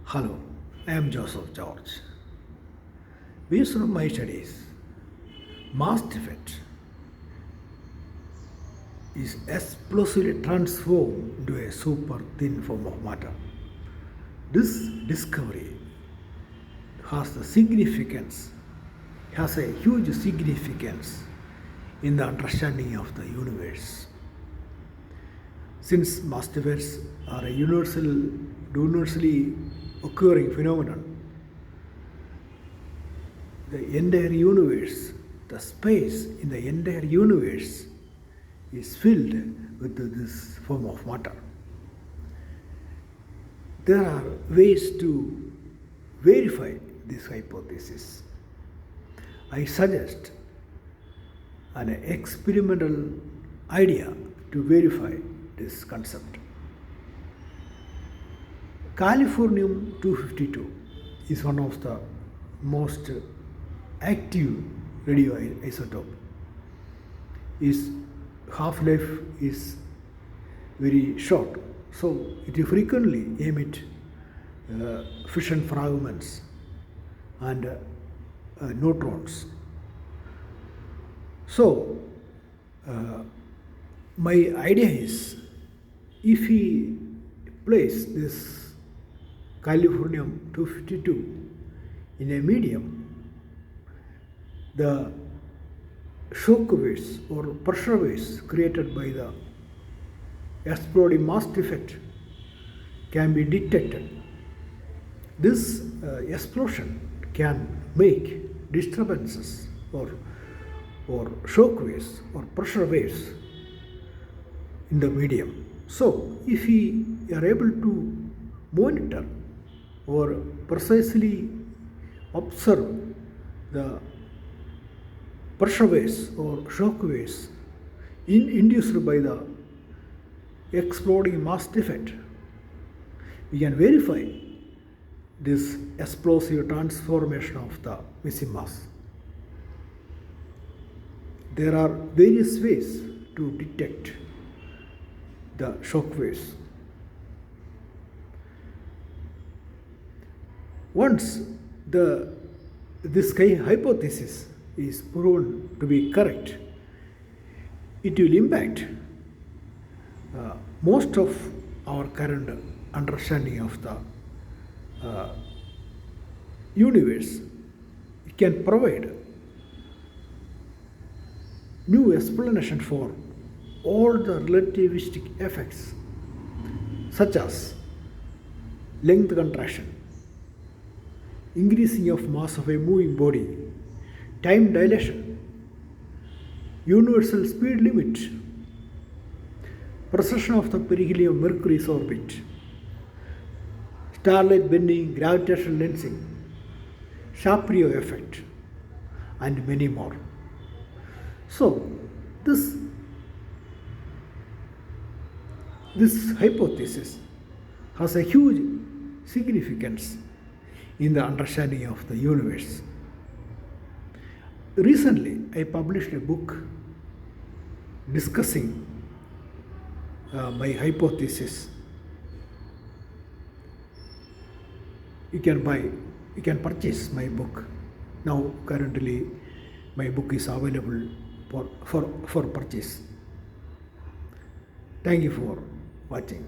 Hello, I am Joseph George. Based on my studies, mass defect is explosively transformed into a super thin form of matter. This discovery has a huge significance in the understanding of the universe. Since mass defects are a universally occurring phenomenon, the entire universe, the space in the entire universe is filled with this form of matter. There are ways to verify this hypothesis. I suggest an experimental idea to verify this concept. Californium 252 is one of the most active radioisotope. Its half-life is very short, so it frequently emit fission fragments and neutrons. So my idea is, if we place this Californium 252 in a medium, the shock waves or pressure waves created by the exploding mass defect can be detected. This explosion can make disturbances or shock waves or pressure waves in the medium. So if we are able to monitor or precisely observe the pressure waves or shock waves induced by the exploding mass defect, we can verify this explosive transformation of the missing mass. There are various ways to detect the shock waves. Once this hypothesis is proven to be correct, it will impact most of our current understanding of the universe. It can provide new explanation for all the relativistic effects, such as length contraction, increasing of mass of a moving body, time dilation, universal speed limit, precession of the perihelion of Mercury's orbit, starlight bending, gravitational lensing, Chapuis effect, and many more. So this hypothesis has a huge significance in the understanding of the universe. Recently, I published a book discussing my hypothesis. You can purchase my book. Now, currently, my book is available for purchase. Thank you for watching.